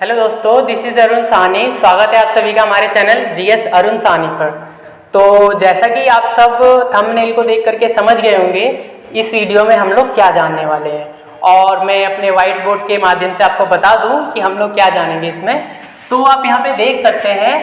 Hello दोस्तों, this is Arun Sahni. स्वागत है आप सभी का हमारे चैनल जीएस अरुण साहनी पर। तो जैसा कि आप सब थंबनेल को देख करके समझ गए होंगे, इस वीडियो में हम लोग क्या जानने वाले हैं, और मैं अपने वाइट बोर्ड के माध्यम से आपको बता दूं कि हम लोग क्या जानेंगे इसमें। तो आप यहाँ पे देख सकते हैं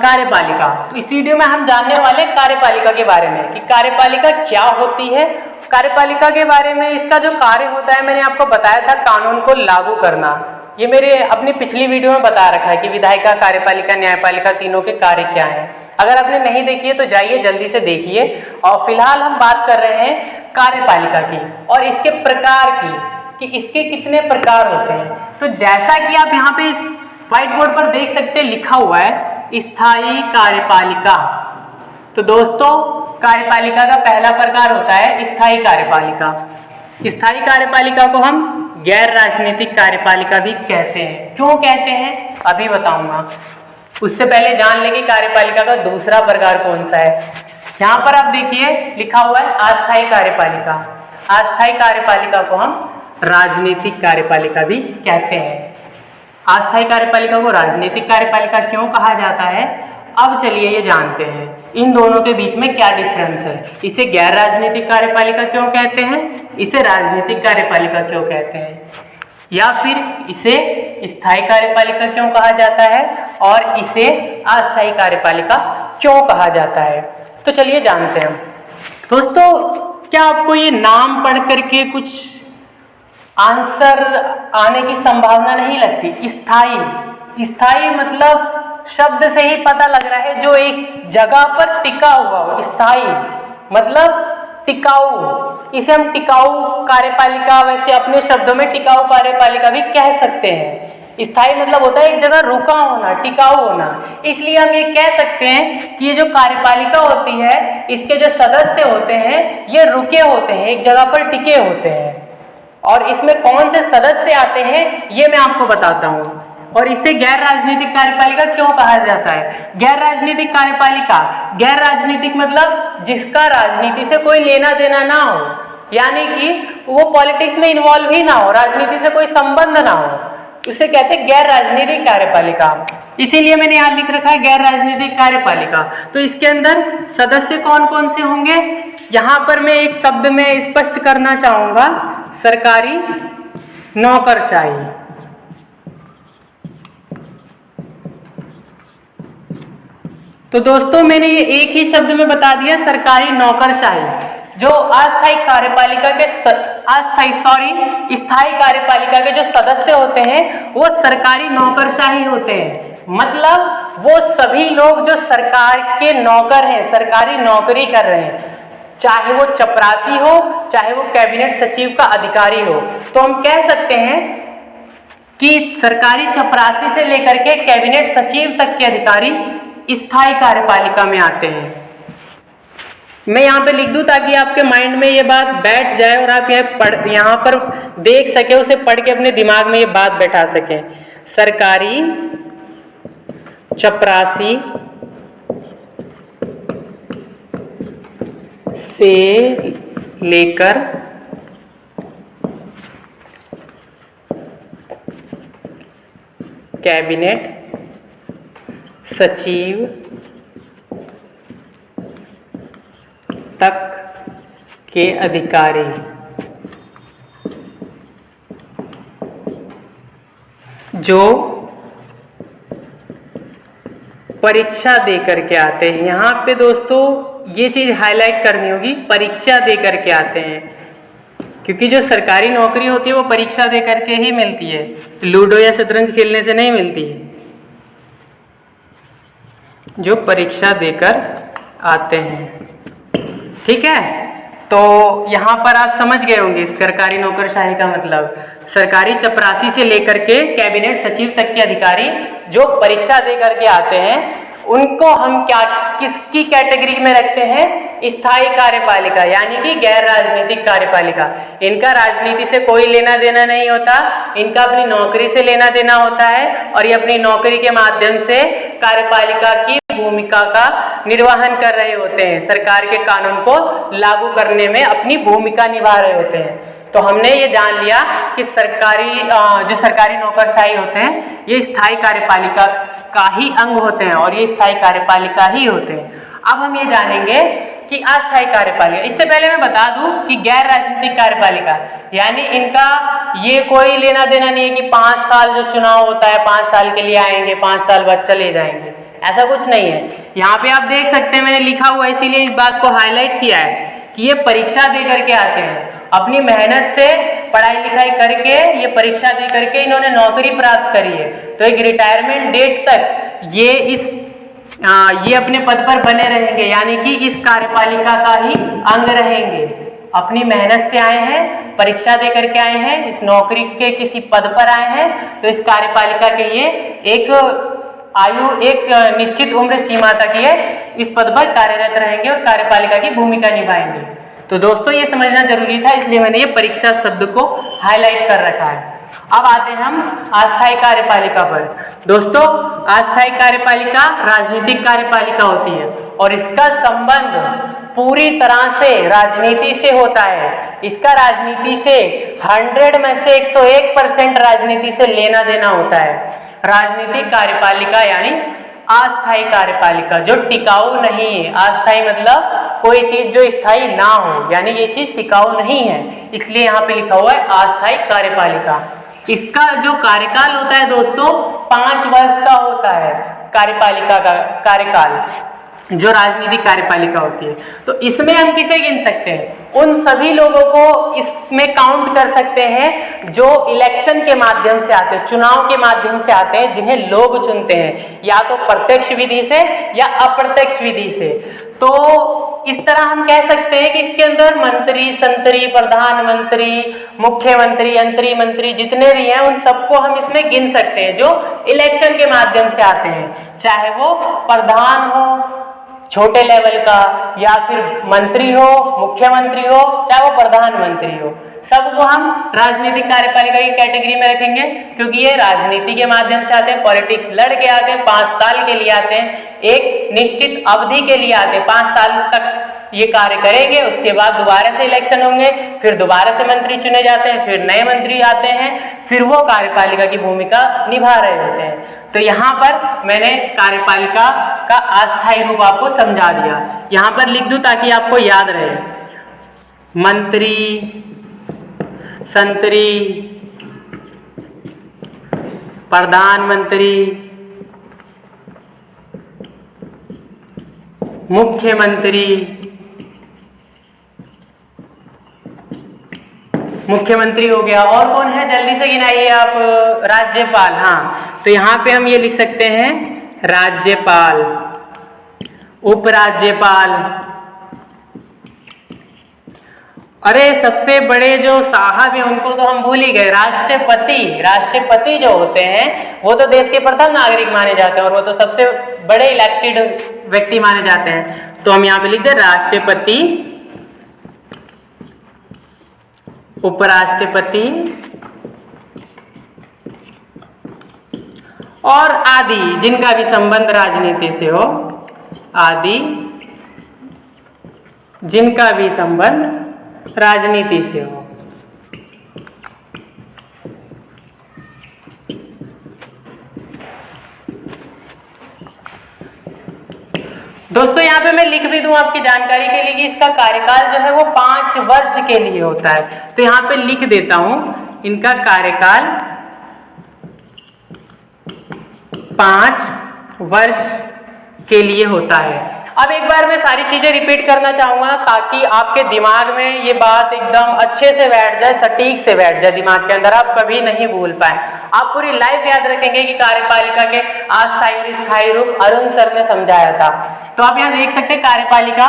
कार्यपालिका। तो इस वीडियो में हम जानने वाले कार्यपालिका के बारे में कि कार्यपालिका क्या होती है। कार्यपालिका के बारे में इसका जो कार्य होता है, मैंने आपको बताया था कानून को लागू करना। ये मेरे अपनी पिछली वीडियो में बता रखा है कि विधायिका, कार्यपालिका, न्यायपालिका तीनों के कार्य क्या हैं। अगर आपने नहीं देखी है तो जाइए जल्दी से देखिए। और फिलहाल हम बात कर रहे हैं कार्यपालिका की और इसके प्रकार की, कि इसके कितने प्रकार होते हैं। तो जैसा कि आप यहाँ पे इस व्हाइट बोर्ड पर देख सकते हैं, लिखा हुआ है स्थायी कार्यपालिका। तो दोस्तों, कार्यपालिका का पहला प्रकार होता है स्थायी कार्यपालिका। स्थायी कार्यपालिका को हम गैर राजनीतिक कार्यपालिका भी कहते हैं। क्यों कहते हैं अभी बताऊंगा। उससे पहले जान लें कि कार्यपालिका का दूसरा प्रकार कौन सा है। यहाँ पर आप देखिए लिखा हुआ है अस्थायी कार्यपालिका। अस्थायी कार्यपालिका को हम राजनीतिक कार्यपालिका भी कहते हैं। अस्थायी कार्यपालिका को राजनीतिक कार्यपालिका क्यों कहा जाता है, अब चलिए ये जानते हैं। इन दोनों के बीच में क्या डिफरेंस है। इसे गैर राजनीतिक कार्यपालिका क्यों कहते हैं, इसे राजनीतिक कार्यपालिका क्यों कहते हैं, या फिर इसे स्थायी कार्यपालिका क्यों कहा जाता है और इसे अस्थायी कार्यपालिका क्यों कहा जाता है। तो चलिए जानते हैं। दोस्तों, क्या आपको ये नाम पढ़ करके कुछ आंसर आने की संभावना नहीं लगती। स्थायी, स्थायी मतलब शब्द से ही पता लग रहा है जो एक जगह पर टिका हुआ हो। स्थायी मतलब टिकाऊ। इसे हम टिकाऊ कार्यपालिका, वैसे अपने शब्दों में टिकाऊ कार्यपालिका भी कह सकते हैं। स्थायी मतलब होता है एक जगह रुका होना, टिकाऊ होना। इसलिए हम ये कह सकते हैं कि ये जो कार्यपालिका होती है, इसके जो सदस्य होते हैं ये रुके होते हैं, एक जगह पर टिके होते हैं। और इसमें कौन से सदस्य आते हैं ये मैं आपको बताता हूँ। और इसे गैर राजनीतिक कार्यपालिका क्यों कहा जाता है। गैर राजनीतिक कार्यपालिका, गैर राजनीतिक मतलब जिसका राजनीति से कोई लेना देना ना हो, यानी कि वो पॉलिटिक्स में इन्वॉल्व ही ना हो, राजनीति से कोई संबंध ना हो, उसे कहते हैं गैर राजनीतिक कार्यपालिका। इसीलिए मैंने यहाँ लिख रखा है गैर राजनीतिक कार्यपालिका। तो इसके अंदर सदस्य कौन कौन से होंगे, यहाँ पर मैं एक शब्द में स्पष्ट करना चाहूंगा, सरकारी नौकरशाही। तो दोस्तों, मैंने ये एक ही शब्द में बता दिया, सरकारी नौकरशाही। जो अस्थायी कार्यपालिका के स्थायी कार्यपालिका के जो सदस्य होते हैं वो सरकारी नौकरशाही होते हैं। मतलब वो सभी लोग जो सरकार के नौकर हैं, सरकारी नौकरी कर रहे हैं, चाहे वो चपरासी हो, चाहे वो कैबिनेट सचिव का अधिकारी हो। तो हम कह सकते हैं कि सरकारी चपरासी से लेकर के कैबिनेट सचिव तक के अधिकारी स्थायी कार्यपालिका में आते हैं। मैं यहाँ पे लिख दूं ताकि आपके माइंड में ये बात बैठ जाए और आप यहाँ पर देख सके, उसे पढ़ के अपने दिमाग में ये बात बैठा सकें। सरकारी चपरासी से लेकर कैबिनेट सचिव तक के अधिकारी जो परीक्षा दे करके आते हैं। यहाँ पे दोस्तों ये चीज हाईलाइट करनी होगी, परीक्षा दे करके आते हैं, क्योंकि जो सरकारी नौकरी होती है वो परीक्षा दे करके ही मिलती है, लूडो या शतरंज खेलने से नहीं मिलती है। जो परीक्षा देकर आते हैं, ठीक है। तो यहाँ पर आप समझ गए होंगे सरकारी नौकरशाही का मतलब। सरकारी चपरासी से लेकर के कैबिनेट सचिव तक के अधिकारी जो परीक्षा दे करके आते हैं, उनको हम क्या किसकी कैटेगरी में रखते हैं, स्थायी कार्यपालिका, यानी कि गैर राजनीतिक कार्यपालिका। इनका राजनीति से कोई लेना देना नहीं होता, इनका अपनी नौकरी से लेना देना होता है, और ये अपनी नौकरी के माध्यम से कार्यपालिका की भूमिका का निर्वहन कर रहे होते हैं, सरकार के कानून को लागू करने में अपनी भूमिका निभा रहे होते हैं। तो हमने ये जान लिया कि जो सरकारी नौकरशाही होते हैं ये स्थायी कार्यपालिका का ही अंग होते हैं और ये स्थायी कार्यपालिका ही होते हैं। अब हम ये जानेंगे कि अस्थायी कार्यपालिका। इससे पहले मैं बता दूं कि गैर राजनीतिक कार्यपालिका यानी इनका ये कोई लेना देना नहीं है कि 5 साल जो चुनाव होता है 5 साल के लिए आएंगे, 5 साल बाद चले जाएंगे, ऐसा कुछ नहीं है। यहाँ पे आप देख सकते हैं मैंने लिखा हुआ है, इसीलिए इस बात को हाईलाइट किया है कि ये परीक्षा दे करके आते हैं, अपनी मेहनत से पढ़ाई लिखाई करके ये परीक्षा दे करके इन्होंने नौकरी प्राप्त करी है। तो एक रिटायरमेंट डेट तक ये अपने पद पर बने रहेंगे, यानी कि इस कार्यपालिका का ही अंग रहेंगे। अपनी मेहनत से आए हैं, परीक्षा दे करके आए हैं, इस नौकरी के किसी पद पर आए हैं, तो इस कार्यपालिका के ये एक निश्चित उम्र सीमा तक ये इस पद पर कार्यरत रहेंगे और कार्यपालिका की भूमिका निभाएंगे। तो दोस्तों ये समझना जरूरी था, इसलिए मैंने ये परीक्षा शब्द को हाईलाइट कर रखा है। अब आते हैं हम अस्थायी कार्यपालिका पर। दोस्तों अस्थायी कार्यपालिका राजनीतिक कार्यपालिका होती है और इसका संबंध पूरी तरह से राजनीति से होता है। इसका राजनीति से 100 में से 101% राजनीति से लेना देना होता है। राजनीतिक कार्यपालिका यानी अस्थायी कार्यपालिका जो टिकाऊ नहीं है। अस्थायी मतलब कोई चीज जो स्थायी ना हो, यानी ये चीज टिकाऊ नहीं है, इसलिए यहाँ पे लिखा हुआ है अस्थायी कार्यपालिका। इसका जो कार्यकाल होता है दोस्तों 5 वर्ष का होता है। कार्यपालिका का कार्यकाल जो राजनीतिक कार्यपालिका होती है, तो इसमें हम किसे गिन सकते हैं? उन सभी लोगों को इसमें काउंट कर सकते हैं जो इलेक्शन के माध्यम से आते हैं, चुनाव के माध्यम से आते हैं, जिन्हें लोग चुनते हैं, या तो प्रत्यक्ष विधि से या अप्रत्यक्ष विधि से। तो इस तरह हम कह सकते हैं कि इसके अंदर मंत्री, संतरी, प्रधानमंत्री, मुख्यमंत्री, यंत्री मंत्री जितने भी हैं उन सबको हम इसमें गिन सकते हैं जो इलेक्शन के माध्यम से आते हैं, चाहे वो प्रधान हो छोटे लेवल का, या फिर मंत्री हो, मुख्यमंत्री हो, चाहे वो प्रधानमंत्री हो, सबको हम राजनीतिक कार्यपालिका की कैटेगरी में रखेंगे क्योंकि ये राजनीति के माध्यम से आते हैं, पॉलिटिक्स लड़ के आते हैं, 5 साल के लिए आते हैं, एक निश्चित अवधि के लिए आते हैं, 5 साल तक ये कार्य करेंगे, उसके बाद दोबारा से इलेक्शन होंगे, फिर दोबारा से मंत्री चुने जाते हैं, फिर नए मंत्री आते हैं, फिर वो कार्यपालिका की भूमिका निभा रहे होते हैं। तो यहाँ पर मैंने कार्यपालिका का अस्थायी रूप आपको समझा दिया। यहाँ पर लिख दूं ताकि आपको याद रहे। मंत्री, संतरी, प्रधानमंत्री, मुख्यमंत्री, मुख्यमंत्री हो गया, और कौन है जल्दी से गिनाइए आप? राज्यपाल। हाँ, तो यहाँ पे हम ये लिख सकते हैं राज्यपाल, उपराज्यपाल, अरे सबसे बड़े जो साहब हैं उनको तो हम भूल ही गए, राष्ट्रपति। राष्ट्रपति जो होते हैं वो तो देश के प्रथम नागरिक माने जाते हैं और वो तो सबसे बड़े इलेक्टेड व्यक्ति माने जाते हैं। तो हम यहाँ पे लिख दें राष्ट्रपति, उपराष्ट्रपति और आदि जिनका भी संबंध राजनीति से हो, आदि जिनका भी संबंध राजनीति से हो। दोस्तों यहाँ पे मैं लिख भी दूं आपकी जानकारी के लिए कि इसका कार्यकाल जो है वो 5 वर्ष के लिए होता है। तो यहाँ पे लिख देता हूं इनका कार्यकाल 5 वर्ष के लिए होता है। अब एक बार मैं सारी चीजें रिपीट करना चाहूंगा ताकि आपके दिमाग में ये बात एकदम अच्छे से बैठ जाए, सटीक से बैठ जाए दिमाग के अंदर, आप कभी नहीं भूल पाए। आप पूरी लाइफ याद रखेंगे कि कार्यपालिका के अस्थायी और स्थायी रूप अरुण सर ने समझाया था। तो आप यहाँ देख सकते हैं कार्यपालिका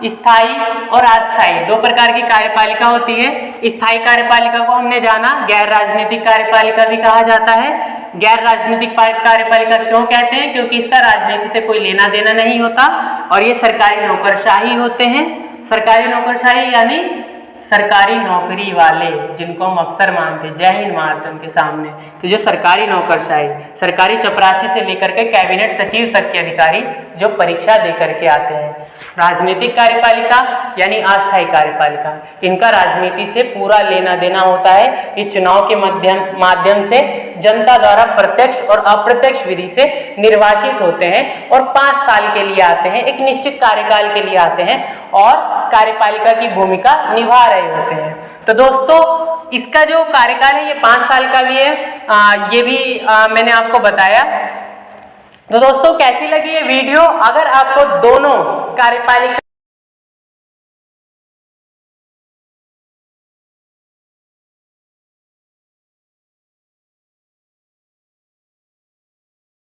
स्थायी और अस्थायी 2 प्रकार की कार्यपालिका होती है। स्थायी कार्यपालिका को हमने जाना गैर राजनीतिक कार्यपालिका भी कहा जाता है। गैर राजनीतिक कार्यपालिका क्यों कहते हैं? क्योंकि इसका राजनीति से कोई लेना देना नहीं होता और ये सरकारी नौकरशाही होते हैं। सरकारी नौकरशाही यानी सरकारी नौकरी वाले जिनको हम अफसर मानते, जय हिंद मारते उनके सामने। तो जो सरकारी नौकरशाही, सरकारी चपरासी से लेकर के कैबिनेट सचिव तक के अधिकारी जो परीक्षा दे करके आते हैं, राजनीतिक कार्यपालिका यानी अस्थायी कार्यपालिका, इनका राजनीति से पूरा लेना देना होता है। ये चुनाव के माध्यम से जनता द्वारा प्रत्यक्ष और अप्रत्यक्ष विधि से निर्वाचित होते हैं और 5 साल के लिए आते हैं, एक निश्चित कार्यकाल के लिए आते हैं और कार्यपालिका की भूमिका निभा रहे होते हैं। तो दोस्तों इसका जो कार्यकाल है ये 5 साल का भी है, ये भी मैंने आपको बताया। तो दोस्तों कैसी लगी ये वीडियो? अगर आपको दोनों कार्यपालिका